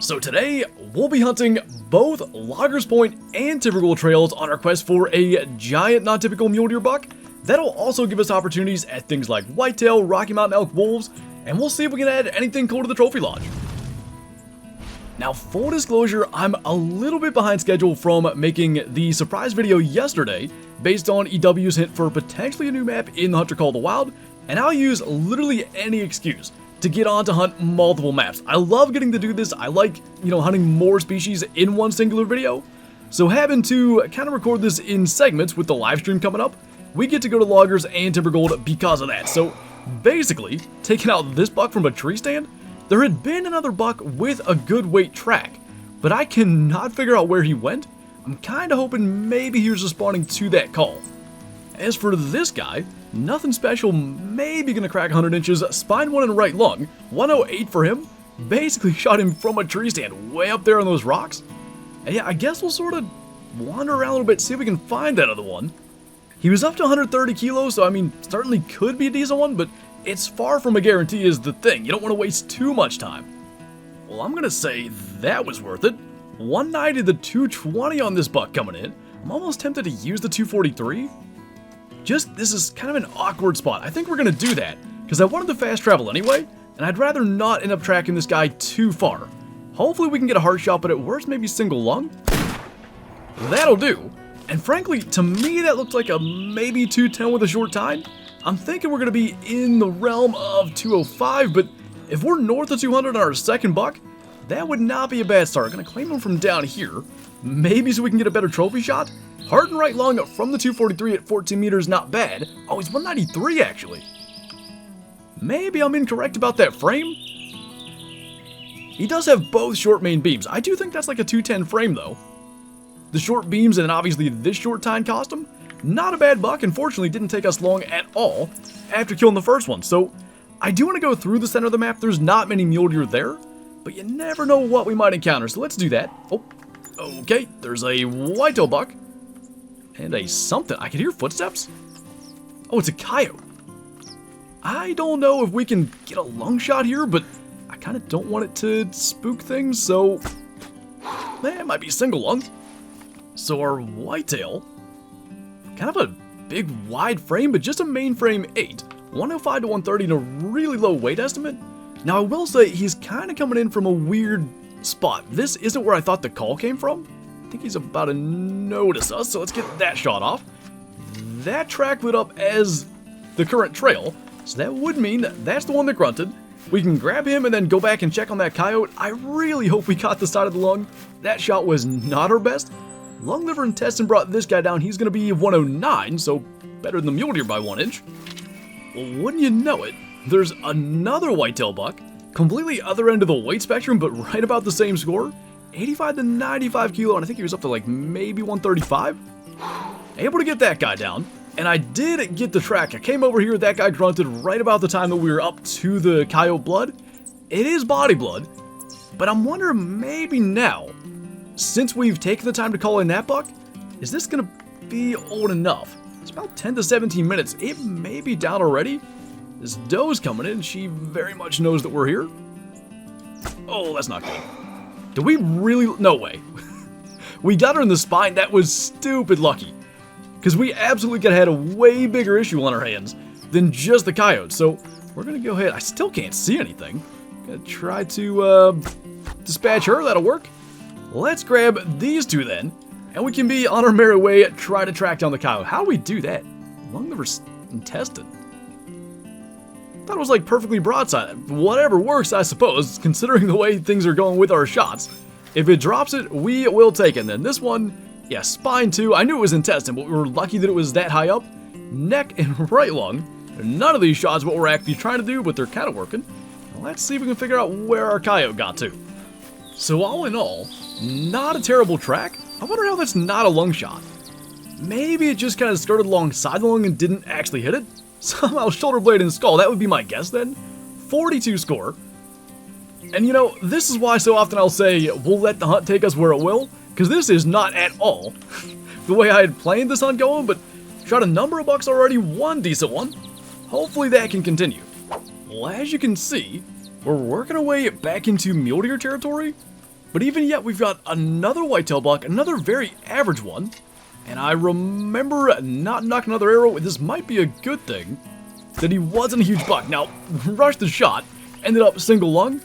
So today, we'll be hunting both Loggers Point and Timbergold trails on our quest for a giant non-typical mule deer buck. That'll also give us opportunities at things like whitetail, Rocky Mountain elk, wolves, and we'll see if we can add anything cool to the trophy lodge. Now, full disclosure, I'm a little bit behind schedule from making the surprise video yesterday based on EW's hint for potentially a new map in the Hunter called the Wild, and I'll use literally any excuse to get on to hunt multiple maps. I love getting to do this. I like, hunting more species in one singular video. So having to kind of record this in segments with the live stream coming up, we get to go to Loggers and Timbergold because of that. So basically, taking out this buck from a tree stand, there had been another buck with a good weight track, but I cannot figure out where he went. I'm kind of hoping maybe he was responding to that call. As for this guy, nothing special, maybe gonna crack 100 inches, spine one in the right lung, 108 for him, basically shot him from a tree stand way up there on those rocks. And yeah, I guess we'll sort of wander around a little bit, see if we can find that other one. He was up to 130 kilos, so I mean, certainly could be a decent one, but it's far from a guarantee is the thing. You don't want to waste too much time. Well, I'm gonna say that was worth it. 190 to 220 on this buck coming in. I'm almost tempted to use the 243. This is kind of an awkward spot. I think we're gonna do that, because I wanted to fast travel anyway, and I'd rather not end up tracking this guy too far. Hopefully we can get a hard shot, but at worst maybe single lung. That'll do. And frankly, to me that looks like a maybe 210 with a short tine. I'm thinking we're gonna be in the realm of 205, but if we're north of 200 on our second buck, that would not be a bad start. I'm gonna claim him from down here, maybe so we can get a better trophy shot. Hard and right lung from the 243 at 14 meters, not bad. Oh, he's 193 actually. Maybe I'm incorrect about that frame. He does have both short main beams. I do think that's like a 210 frame though. The short beams and obviously this short tine costume, not a bad buck. Unfortunately, didn't take us long at all after killing the first one. So I do want to go through the center of the map. There's not many mule deer there, but you never know what we might encounter. So let's do that. Oh, okay. There's a whitetail buck. And a something. I can hear footsteps. Oh, it's a coyote. I don't know if we can get a lung shot here, but I kind of don't want it to spook things, so it might be single lung. So our whitetail, kind of a big wide frame, but just a main frame 8. 105 to 130 and a really low weight estimate. Now I will say he's kind of coming in from a weird spot. This isn't where I thought the call came from. I think he's about to notice us, so let's get that shot off. That track lit up as the current trail, so that would mean that that's the one that grunted. We can grab him and then go back and check on that coyote. I really hope we caught the side of the lung. That shot was not our best. Lung, liver, and intestine brought this guy down. He's going to be 109, so better than the mule deer by 1 inch. Well, wouldn't you know it, there's another whitetail buck, completely other end of the weight spectrum, but right about the same score. 85 to 95 kilo, and I think he was up to like maybe 135. Able to get that guy down, and I did get the track. I came over here, that guy grunted right about the time that we were up to the coyote blood. It is body blood, but I'm wondering maybe now, since we've taken the time to call in that buck, is this gonna be old enough? It's about 10 to 17 minutes. It may be down already. This doe's coming in. She very much knows that we're here. Oh, that's not good. Do we really? No way. We got her in the spine. That was stupid lucky. Because we absolutely could have had a way bigger issue on our hands than just the coyote. So we're going to go ahead. I still can't see anything. Gonna try to dispatch her. That'll work. Let's grab these two then. And we can be on our merry way, try to track down the coyote. How do we do that? Lung, liver, intestine. Thought it was like perfectly broadside. Whatever works, I suppose, considering the way things are going with our shots. If it drops it, we will take it. And then this one, yeah, spine too. I knew it was intestine, but we were lucky that it was that high up. Neck and right lung. None of these shots what we're actually trying to do, but they're kind of working. Let's see if we can figure out where our coyote got to. So all in all, not a terrible track. I wonder how that's not a lung shot. Maybe it just kind of skirted alongside the lung and didn't actually hit it. Somehow shoulder blade and skull, that would be my guess then. 42 score. And this is why so often I'll say, we'll let the hunt take us where it will, because this is not at all the way I had planned this hunt going, but shot a number of bucks already, one decent one. Hopefully that can continue. Well, as you can see, we're working our way back into mule deer territory. But even yet, we've got another whitetail buck, another very average one. And I remember not knocking another arrow. This might be a good thing that he wasn't a huge buck. Now, rushed the shot, ended up single lung.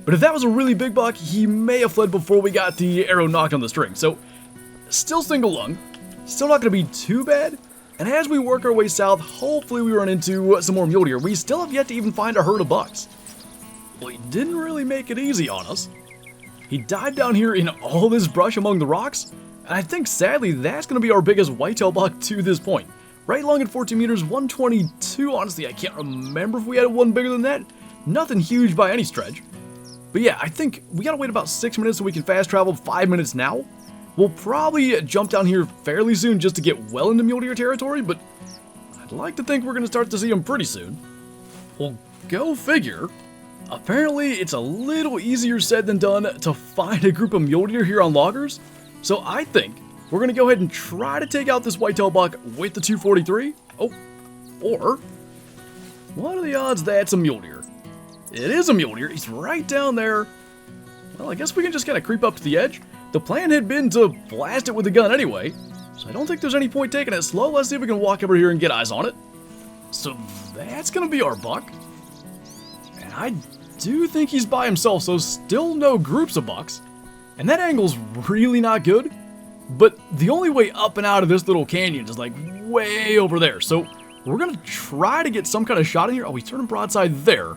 But if that was a really big buck, he may have fled before we got the arrow knocked on the string. So, still single lung. Still not going to be too bad. And as we work our way south, hopefully we run into some more mule deer. We still have yet to even find a herd of bucks. Well, he didn't really make it easy on us. He dived down here in all this brush among the rocks. And I think, sadly, that's going to be our biggest whitetail buck to this point. Right along at 14 meters, 122. Honestly, I can't remember if we had one bigger than that. Nothing huge by any stretch. But yeah, I think we got to wait about 6 minutes so we can fast travel 5 minutes now. We'll probably jump down here fairly soon just to get well into mule deer territory, but I'd like to think we're going to start to see them pretty soon. Well, go figure. Apparently, it's a little easier said than done to find a group of mule deer here on loggers. So I think we're going to go ahead and try to take out this whitetail buck with the 243. Oh, or what are the odds that's a mule deer? It is a mule deer. He's right down there. Well, I guess we can just kind of creep up to the edge. The plan had been to blast it with a gun anyway, so I don't think there's any point taking it slow. Let's see if we can walk over here and get eyes on it. So that's going to be our buck. And I do think he's by himself, so still no groups of bucks. And that angle's really not good, but the only way up and out of this little canyon is like way over there. So we're going to try to get some kind of shot in here. Oh, he's turning broadside there.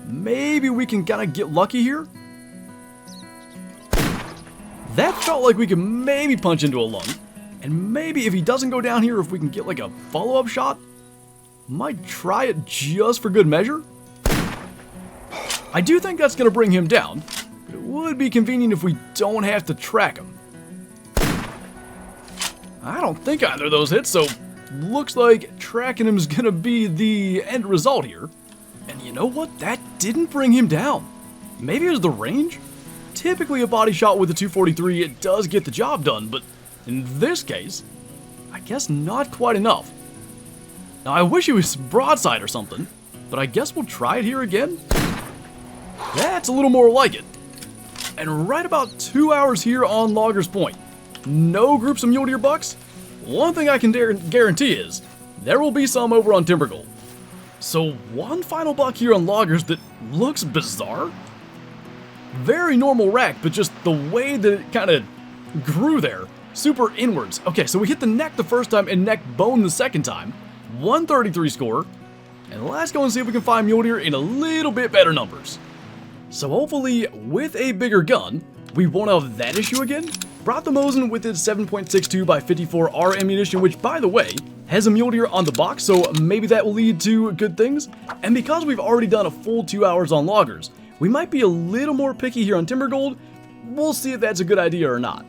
Maybe we can kind of get lucky here. That felt like we could maybe punch into a lung. And maybe if he doesn't go down here, if we can get like a follow-up shot, might try it just for good measure. I do think that's going to bring him down. But it would be convenient if we don't have to track him. I don't think either of those hits, so looks like tracking him is going to be the end result here. And you know what? That didn't bring him down. Maybe it was the range? Typically a body shot with a 243, it does get the job done, but in this case, I guess not quite enough. Now I wish he was broadside or something, but I guess we'll try it here again. That's a little more like it. And right about 2 hours here on Loggers Point. No groups of mule deer bucks. One thing I can guarantee is, there will be some over on Timbergold. So one final buck here on Loggers that looks bizarre. Very normal rack, but just the way that it kind of grew there. Super inwards. Okay, so we hit the neck the first time and neck bone the second time. 133 score. And let's go and see if we can find mule deer in a little bit better numbers. So hopefully, with a bigger gun, we won't have that issue again. Brought the Mosin with its 7.62 by 54R ammunition, which, by the way, has a mule deer on the box, so maybe that will lead to good things. And because we've already done a full 2 hours on Loggers, we might be a little more picky here on Timbergold. We'll see if that's a good idea or not.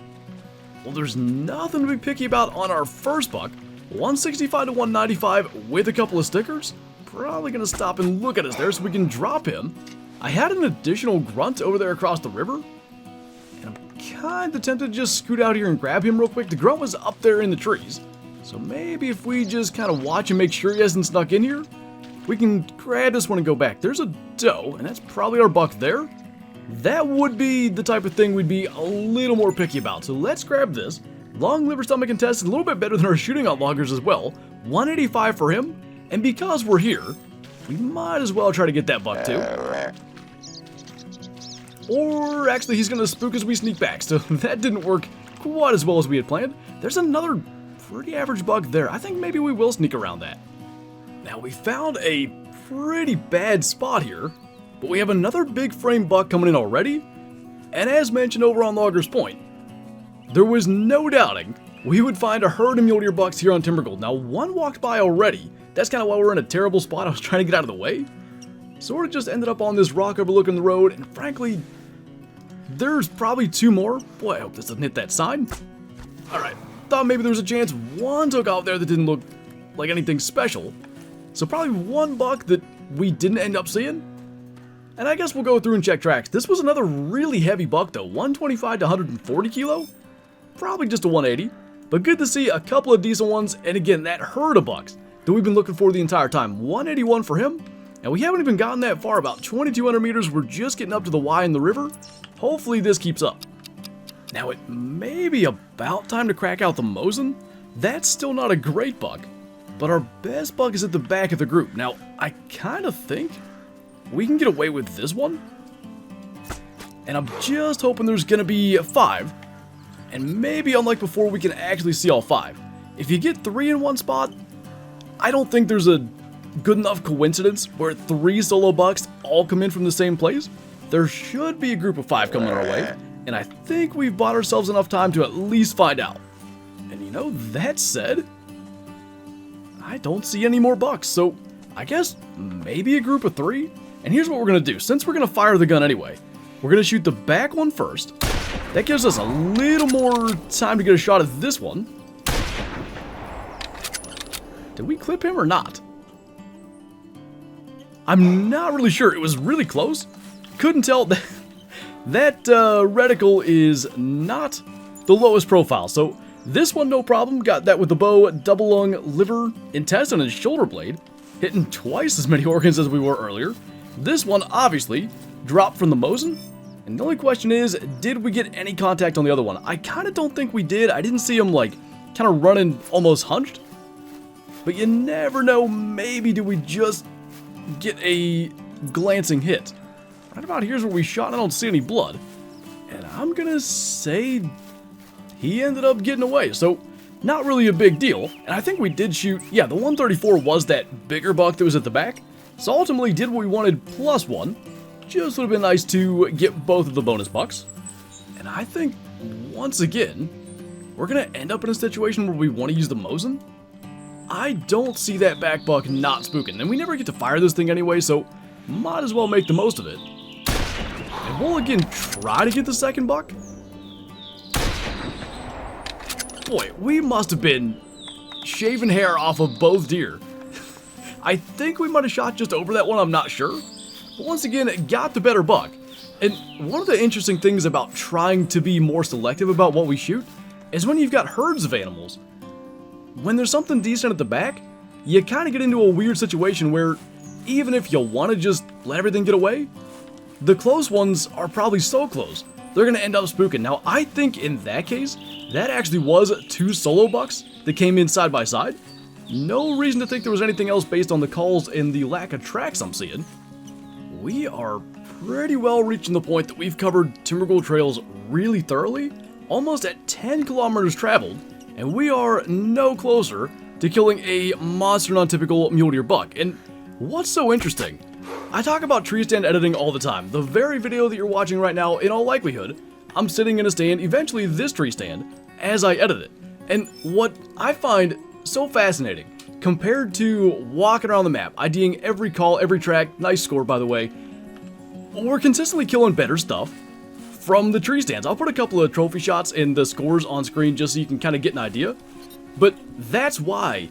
Well, there's nothing to be picky about on our first buck. 165 to 195 with a couple of stickers. Probably going to stop and look at us there so we can drop him. I had an additional grunt over there across the river. And I'm kind of tempted to just scoot out here and grab him real quick. The grunt was up there in the trees. So maybe if we just kind of watch and make sure he hasn't snuck in here, we can grab this one and go back. There's a doe, and that's probably our buck there. That would be the type of thing we'd be a little more picky about. So let's grab this. Long liver stomach and test is a little bit better than our shooting on Loggers as well. 185 for him. And because we're here, we might as well try to get that buck too. Or actually, he's going to spook as we sneak back. So that didn't work quite as well as we had planned. There's another pretty average buck there. I think maybe we will sneak around that. Now we found a pretty bad spot here, but we have another big frame buck coming in already. And as mentioned over on Loggers Point, there was no doubting we would find a herd of mule deer bucks here on Timbergold. Now one walked by already. That's kind of why we're in a terrible spot. I was trying to get out of the way. Sort of just ended up on this rock overlooking the road, and frankly, there's probably two more. Boy, I hope this doesn't hit that sign. Alright, thought maybe there was a chance one took off there that didn't look like anything special. So probably one buck that we didn't end up seeing. And I guess we'll go through and check tracks. This was another really heavy buck though, 125 to 140 kilo. Probably just a 180, but good to see a couple of decent ones. And again, that herd of bucks that we've been looking for the entire time. 181 for him. And we haven't even gotten that far, about 2,200 meters. We're just getting up to the Y in the river. hopefully this keeps up. Now it may be about time to crack out the Mosin. That's still not a great buck, but our best buck is at the back of the group. Now I kind of think we can get away with this one, and I'm just hoping there's gonna be 5, and maybe unlike before we can actually see all 5. If you get 3 in one spot, I don't think there's a good enough coincidence where 3 solo bucks all come in from the same place. There should be a group of 5 coming our way, and I think we've bought ourselves enough time to at least find out. And you know, that said, I don't see any more bucks, so I guess maybe a group of 3? And here's what we're gonna do. Since we're gonna fire the gun anyway, we're gonna shoot the back one first. That gives us a little more time to get a shot at this one. Did we clip him or not? I'm not really sure. It was really close. Couldn't tell. That reticle is not the lowest profile. So this one, no problem. Got that with the bow, double lung, liver, intestine, and shoulder blade. Hitting twice as many organs as we were earlier. This one, obviously, dropped from the Mosin. And the only question is, did we get any contact on the other one? I kind of don't think we did. I didn't see him, like, kind of running almost hunched. But you never know, maybe do we just get a glancing hit. Right about here's where we shot, and I don't see any blood. And I'm gonna say he ended up getting away, so not really a big deal. And I think we did shoot, yeah, the 134 was that bigger buck that was at the back. So ultimately did what we wanted +1. Just would have been nice to get both of the bonus bucks. And I think, once again, we're gonna end up in a situation where we want to use the Mosin. I don't see that back buck not spooking, and we never get to fire this thing anyway, so might as well make the most of it. And we'll again try to get the second buck. Boy, we must have been shaving hair off of both deer. I think we might have shot just over that one, I'm not sure. But once again, it got the better buck. And one of the interesting things about trying to be more selective about what we shoot is when you've got herds of animals. When there's something decent at the back, you kind of get into a weird situation where even if you want to just let everything get away, the close ones are probably so close, they're going to end up spooking. Now, I think in that case, that actually was 2 solo bucks that came in side by side. No reason to think there was anything else based on the calls and the lack of tracks I'm seeing. We are pretty well reaching the point that we've covered Timbergold trails really thoroughly, almost at 10 kilometers traveled, and we are no closer to killing a monster non-typical mule deer buck. And what's so interesting, I talk about tree stand editing all the time. The very video that you're watching right now, in all likelihood, I'm sitting in a stand, eventually this tree stand, as I edit it. And what I find so fascinating, compared to walking around the map, IDing every call, every track, nice score by the way, we're consistently killing better stuff from the tree stands. I'll put a couple of trophy shots and the scores on screen just so you can kind of get an idea. But that's why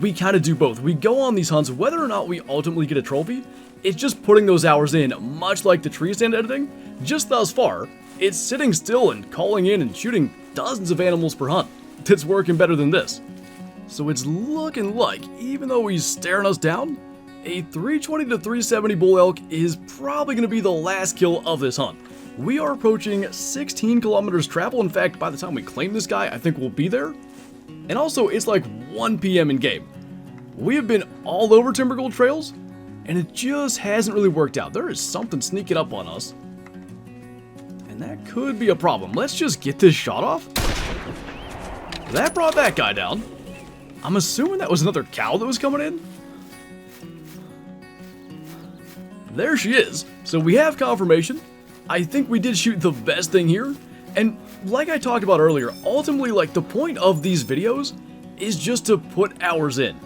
we kind of do both. We go on these hunts, whether or not we ultimately get a trophy, it's just putting those hours in, much like the tree stand editing. Just thus far, it's sitting still and calling in and shooting dozens of animals per hunt that's working better than this. So it's looking like, even though he's staring us down, a 320 to 370 bull elk is probably going to be the last kill of this hunt. We are approaching 16 kilometers travel. In fact, by the time we claim this guy, I think we'll be there. And also, it's like 1 p.m. in game. We have been all over Timbergold trails, and it just hasn't really worked out. There is something sneaking up on us, and that could be a problem. Let's just get this shot off. That brought that guy down. I'm assuming that was another cow that was coming in. There she is. So we have confirmation. I think we did shoot the best thing here. And like I talked about earlier, ultimately, like, the point of these videos is just to put hours in.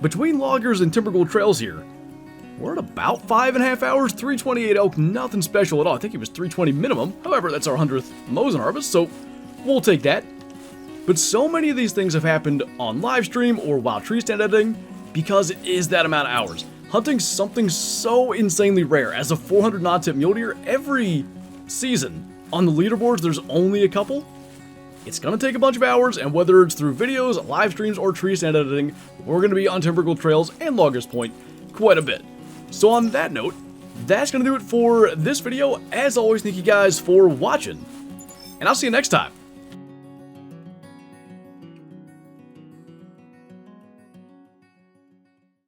Between loggers and Timbergold trails here, we're at about 5.5 hours, 328 elk, nothing special at all. I think it was 320 minimum. However, that's our 100th Mosin harvest, so we'll take that. But so many of these things have happened on live stream or while tree stand editing because it is that amount of hours. Hunting something so insanely rare as a 400 non-tip mule deer every season on the leaderboards, there's only a couple. It's gonna take a bunch of hours, and whether it's through videos, live streams, or tree stand editing, we're gonna be on Timbergold trails and Loggers Point quite a bit. So on that note, that's going to do it for this video. As always, thank you guys for watching, and I'll see you next time.